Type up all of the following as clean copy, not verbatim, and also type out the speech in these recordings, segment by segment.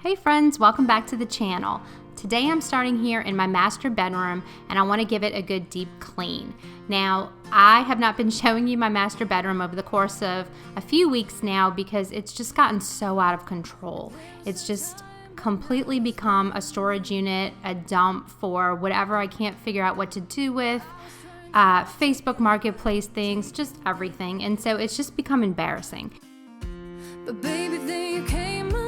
Hey friends, welcome back to the channel. Today I'm starting here in my master bedroom and I want to give it a good deep clean. Now, I have not been showing you my master bedroom over the course of a few weeks now because it's just gotten so out of control. It's just completely become a storage unit, a dump for whatever I can't figure out what to do with, Facebook Marketplace things, just everything. And so it's just become embarrassing. But baby, then you came along.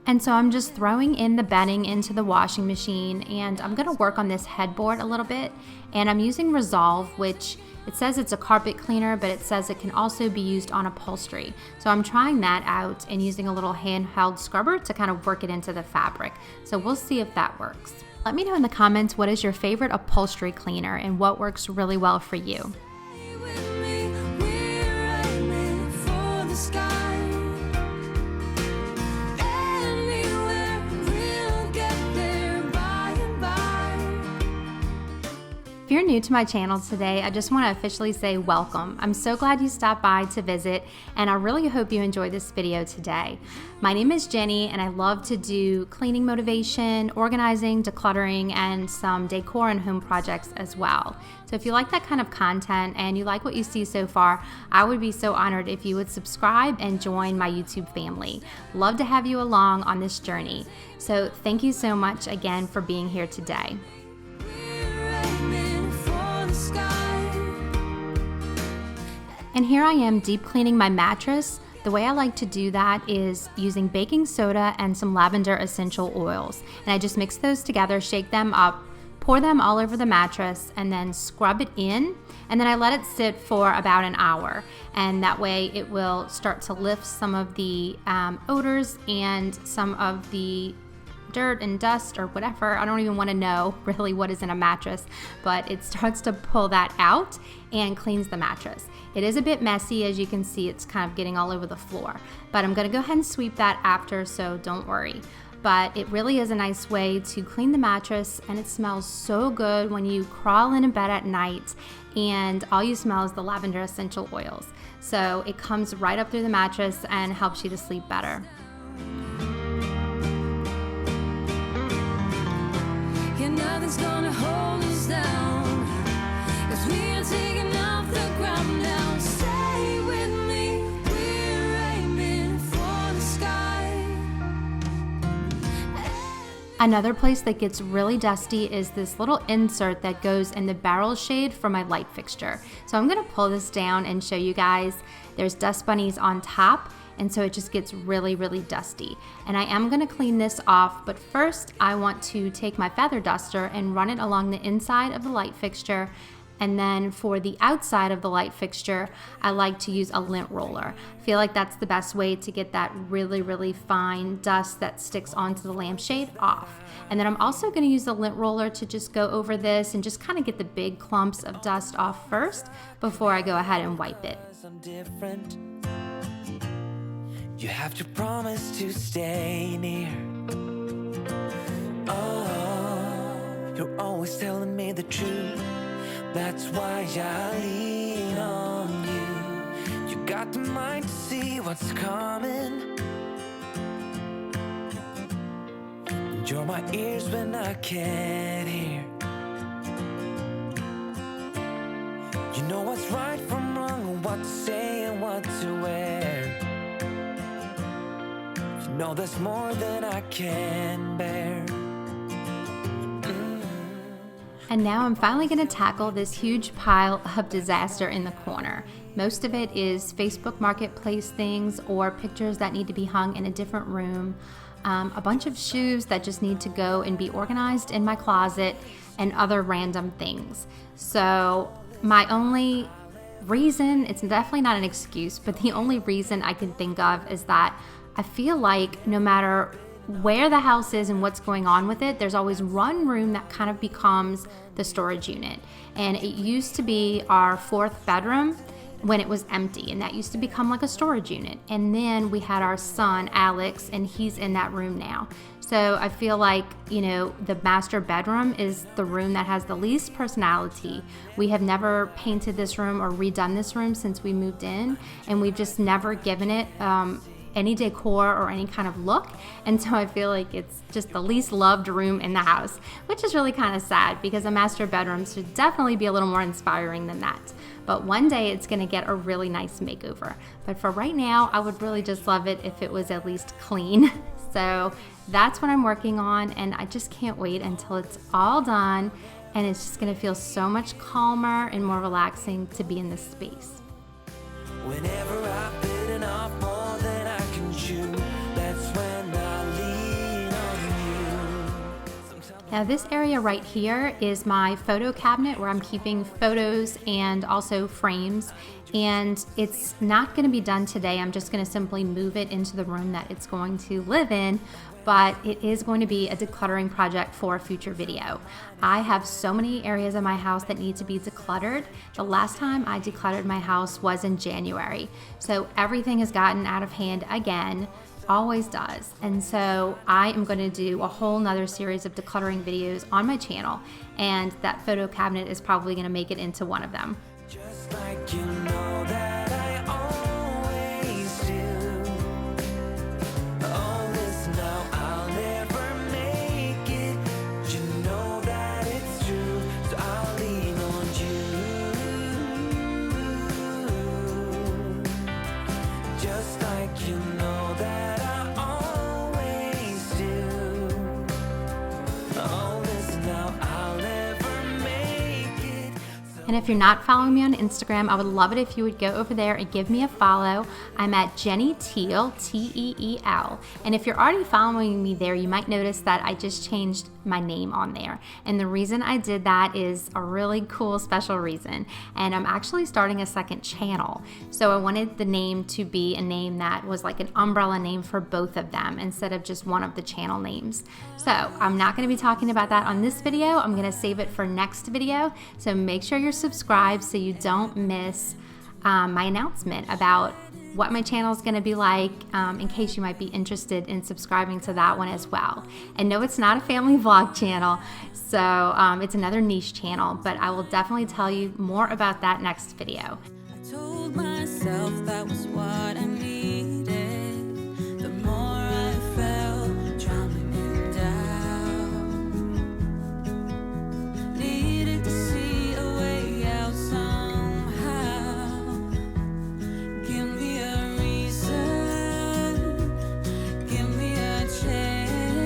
And so I'm just throwing in the bedding into the washing machine, and I'm going to work on this headboard a little bit. And I'm using Resolve, which it says it's a carpet cleaner, but it says it can also be used on upholstery. So I'm trying that out and using a little handheld scrubber to kind of work it into the fabric. So we'll see if that works. Let me know in the comments what is your favorite upholstery cleaner and what works really well for you. Stay with me, we're aiming for the sky. Anywhere, we'll get there by and by. If you're new to my channel today, I just want to officially say welcome. I'm so glad you stopped by to visit, and I really hope you enjoy this video today. My name is Jenny, and I love to do cleaning motivation, organizing, decluttering, and some decor and home projects as well. So if you like that kind of content and you like what you see so far, I would be so honored if you would subscribe and join my YouTube family. Love to have you along on this journey. So thank you so much again for being here today. And here I am deep cleaning my mattress. The way I like to do that is using baking soda and some lavender essential oils. And I just mix those together, shake them up, pour them all over the mattress, and then scrub it in. And then I let it sit for about an hour. And that way it will start to lift some of the odors and some of the dirt and dust or whatever. I don't even want to know really what is in a mattress, but it starts to pull that out and cleans the mattress. It is a bit messy, as you can see. It's kind of getting all over the floor, but I'm going to go ahead and sweep that after, so don't worry. But it really is a nice way to clean the mattress, and it smells so good when you crawl into bed at night and all you smell is the lavender essential oils. So it comes right up through the mattress and helps you to sleep better. Nothing's gonna hold us down, 'cause we are taking off the ground now. Stay with me, we're aiming for the sky. Another place that gets really dusty is this little insert that goes in the barrel shade for my light fixture. So I'm gonna pull this down and show you guys. There's dust bunnies on top, and so it just gets really, really dusty. And I am gonna clean this off, but first I want to take my feather duster and run it along the inside of the light fixture. And then for the outside of the light fixture, I like to use a lint roller. I feel like that's the best way to get that really, really fine dust that sticks onto the lampshade off. And then I'm also gonna use the lint roller to just go over this and just kind of get the big clumps of dust off first before I go ahead and wipe it. I'm different. You have to promise to stay near. Oh, you're always telling me the truth. That's why I lean on you. You got the mind to see what's coming. And you're my ears when I can't hear. You know what's right from wrong, what to say and what to wear. You know there's more than I can bear. And now I'm finally going to tackle this huge pile of disaster in the corner. Most of it is Facebook Marketplace things or pictures that need to be hung in a different room, a bunch of shoes that just need to go and be organized in my closet, and other random things. So my only reason, it's definitely not an excuse, but the only reason I can think of is that I feel like no matter where the house is and what's going on with it, there's always one room that kind of becomes the storage unit. And it used to be our fourth bedroom when it was empty, and that used to become like a storage unit. And then we had our son, Alex, and he's in that room now. So I feel like, you know, the master bedroom is the room that has the least personality. We have never painted this room or redone this room since we moved in, and we've just never given it any decor or any kind of look. And so I feel like it's just the least loved room in the house, which is really kind of sad because a master bedroom should definitely be a little more inspiring than that. But one day it's gonna get a really nice makeover. But for right now, I would really just love it if it was at least clean. So that's what I'm working on, and I just can't wait until it's all done, and it's just gonna feel so much calmer and more relaxing to be in this space. Whenever I've bitten off more than I can chew, that's when I lean on you. Now this area right here is my photo cabinet where I'm keeping photos and also frames, and it's not going to be done today. I'm just going to simply move it into the room that it's going to live in, but it is going to be a decluttering project for a future video. I have so many areas of my house that need to be decluttered. The last time I decluttered my house was in January, so everything has gotten out of hand again. Always does. And so I am going to do a whole nother series of decluttering videos on my channel, and that photo cabinet is probably going to make it into one of them. Just like you know that I always do. Oh, listen now, I'll never make it. You know that it's true, so I'll lean on you. Just like you know that I always do. Oh, listen now, I'll never make it. And if you're not following me on Instagram, I would love it if you would go over there and give me a follow. I'm at Jenny Teel, Teel. And if you're already following me there, you might notice that I just changed my name on there. And the reason I did that is a really cool special reason. And I'm actually starting a second channel. So I wanted the name to be a name that was like an umbrella name for both of them instead of just one of the channel names. So I'm not going to be talking about that on this video. I'm going to save it for next video. So make sure you're subscribed so you don't miss my announcement about what my channel is going to be like, in case you might be interested in subscribing to that one as well. And no, it's not a family vlog channel, so it's another niche channel, but I will definitely tell you more about that next video. I told myself that was what I needed. The more I felt drowning in doubt, needed to see a way out somehow. Give me a reason, give me a change,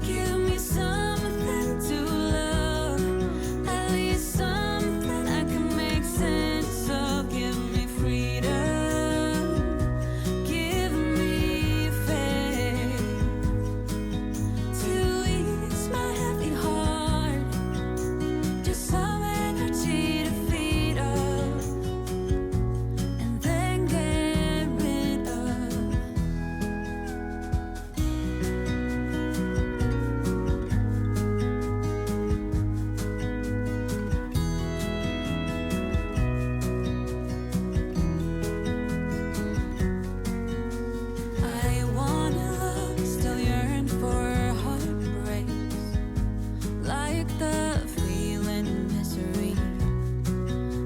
give me something to love, at least something I can make sense of. Give me freedom, give me faith to ease my heavy heart, just some energy to feed up and then get rid of. I wanna love, still yearn for heartbreaks, like the feeling of misery.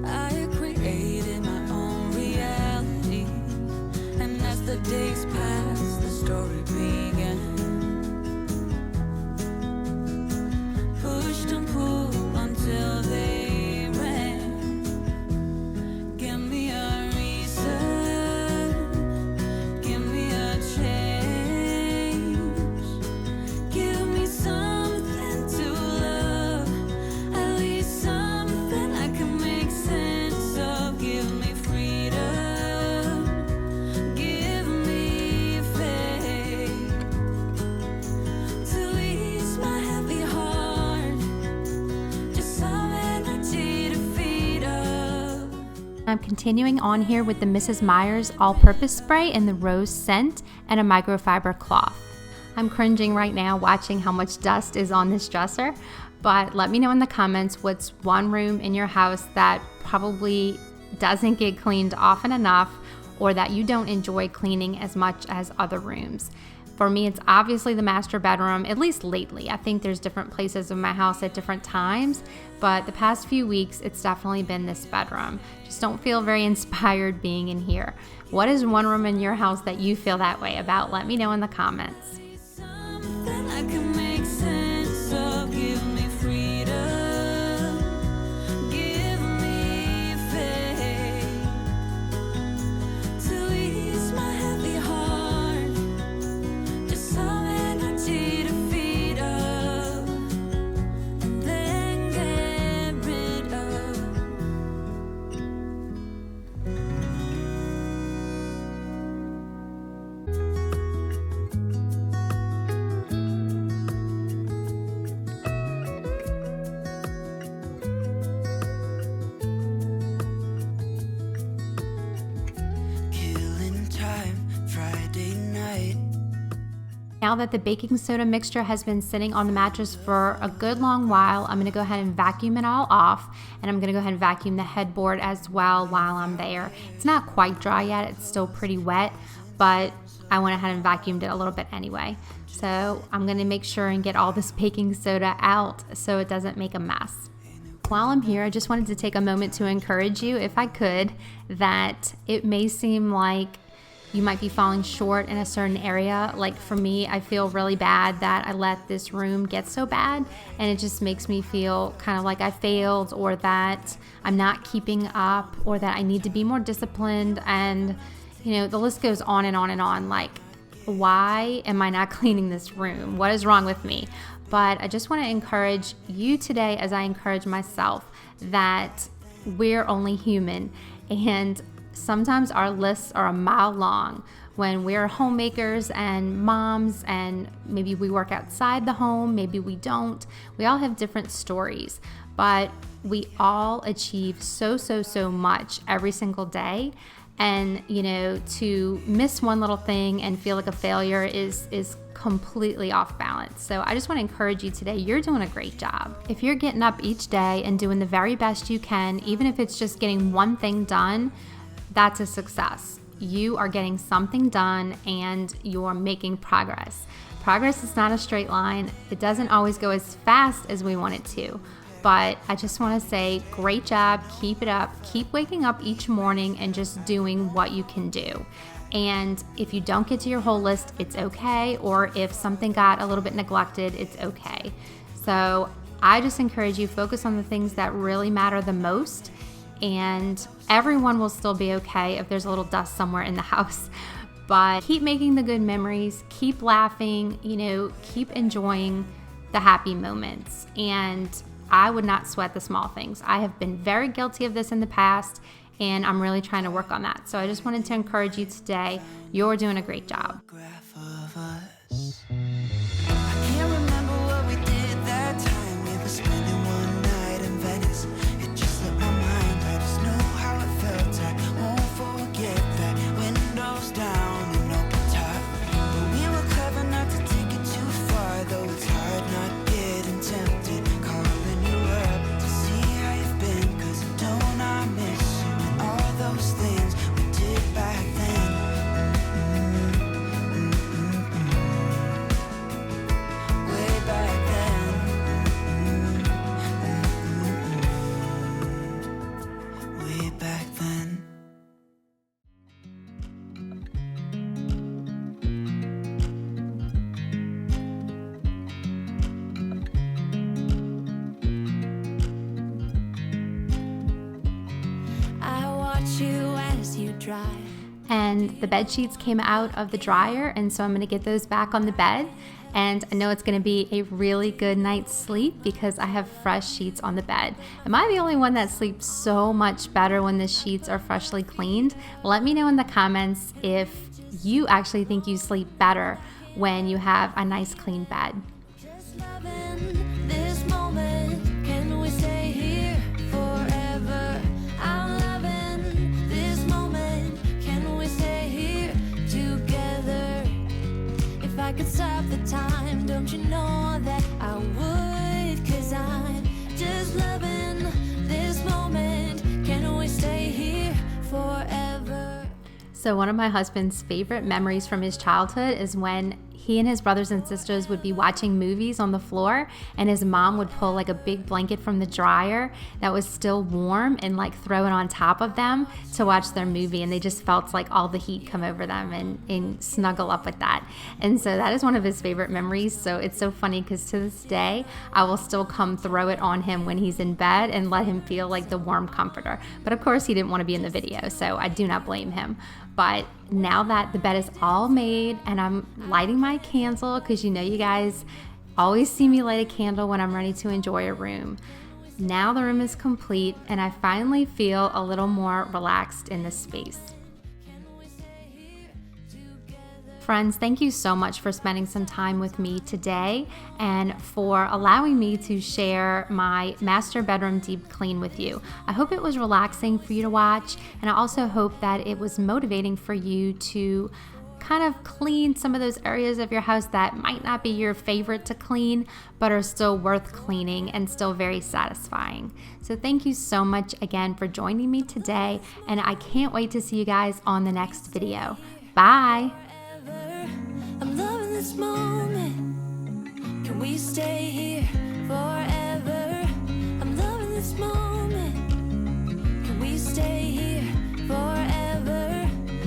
I created my own reality, and as the days pass, the story began. Pushed and pulled until they ran. Give me a reason, give me a change, give me something to love, at least something I can make sense of. Give me freedom, give me faith to ease my heavy heart, just some energy to feed up. I'm continuing on here with the Mrs. Meyer's all-purpose spray in the rose scent and a microfiber cloth. I'm cringing right now watching how much dust is on this dresser, but let me know in the comments what's one room in your house that probably doesn't get cleaned often enough, or that you don't enjoy cleaning as much as other rooms. For me, it's obviously the master bedroom, at least lately. I think there's different places in my house at different times, but the past few weeks, it's definitely been this bedroom. Just don't feel very inspired being in here. What is one room in your house that you feel that way about? Let me know in the comments. Something I can make sense of. Give me freedom. Give me faith to ease my heavy heart. Just some energy to feed up and then get rid of. Killing time, Friday night. Now that the baking soda mixture has been sitting on the mattress for a good long while, I'm going to go ahead and vacuum it all off, and I'm going to go ahead and vacuum the headboard as well while I'm there. It's not quite dry yet, it's still pretty wet, but I went ahead and vacuumed it a little bit anyway. So I'm going to make sure and get all this baking soda out so it doesn't make a mess. While I'm here, I just wanted to take a moment to encourage you, if I could, that it may seem like you might be falling short in a certain area. Like for me, I feel really bad that I let this room get so bad, and it just makes me feel kind of like I failed, or that I'm not keeping up, or that I need to be more disciplined. And the list goes on and on and on. Like, why am I not cleaning this room? What is wrong with me? But I just want to encourage you today, as I encourage myself, that we're only human, and sometimes our lists are a mile long. When we're homemakers and moms, and maybe we work outside the home, maybe we don't. We all have different stories, but we all achieve so much every single day. And to miss one little thing and feel like a failure is completely off balance. So I just want to encourage you today, you're doing a great job. If you're getting up each day and doing the very best you can, even if it's just getting one thing done, that's a success. You are getting something done and you're making progress. Progress is not a straight line. It doesn't always go as fast as we want it to. But I just want to say, great job, keep it up, keep waking up each morning and just doing what you can do. And if you don't get to your whole list, it's okay. Or if something got a little bit neglected, it's okay. So I just encourage you, focus on the things that really matter the most, and everyone will still be okay if there's a little dust somewhere in the house. But keep making the good memories, keep laughing, keep enjoying the happy moments. And I would not sweat the small things. I have been very guilty of this in the past, and I'm really trying to work on that. So I just wanted to encourage you today. You're doing a great job. Graph of us. I can't remember what we did that time. We were spending one night in Venice. It just slipped my mind. I just know how it felt. I won't forget that. Windows down and open top. But we were clever not to take it too far. Though it's hard not getting tempted. Calling you up to see how you've been. 'Cause don't I miss you and all those things we did back then. Way back then. Way back then. I watch you as you drive. And the bed sheets came out of the dryer, and so I'm going to get those back on the bed. And I know it's going to be a really good night's sleep because I have fresh sheets on the bed. Am I the only one that sleeps so much better when the sheets are freshly cleaned? Let me know in the comments if you actually think you sleep better when you have a nice clean bed. Just loving this moment. Can we stay here forever? I'm loving this moment. Can we stay here together? If I could stop the time, don't you know that I would? 'Cause I'm just loving this moment. Can we stay here forever? So one of my husband's favorite memories from his childhood is when he and his brothers and sisters would be watching movies on the floor, and his mom would pull like a big blanket from the dryer that was still warm and like throw it on top of them to watch their movie, and they just felt like all the heat come over them and snuggle up with that. And so that is one of his favorite memories. So it's so funny because to this day I will still come throw it on him when he's in bed and let him feel like the warm comforter. But of course he didn't want to be in the video, so I do not blame him. But now that the bed is all made and I'm lighting my candle, because you guys always see me light a candle when I'm ready to enjoy a room. Now the room is complete and I finally feel a little more relaxed in this space. Friends, thank you so much for spending some time with me today and for allowing me to share my master bedroom deep clean with you. I hope it was relaxing for you to watch, and I also hope that it was motivating for you to kind of clean some of those areas of your house that might not be your favorite to clean, but are still worth cleaning and still very satisfying. So thank you so much again for joining me today, and I can't wait to see you guys on the next video. Bye! I'm loving this moment. Can we stay here forever? I'm loving this moment.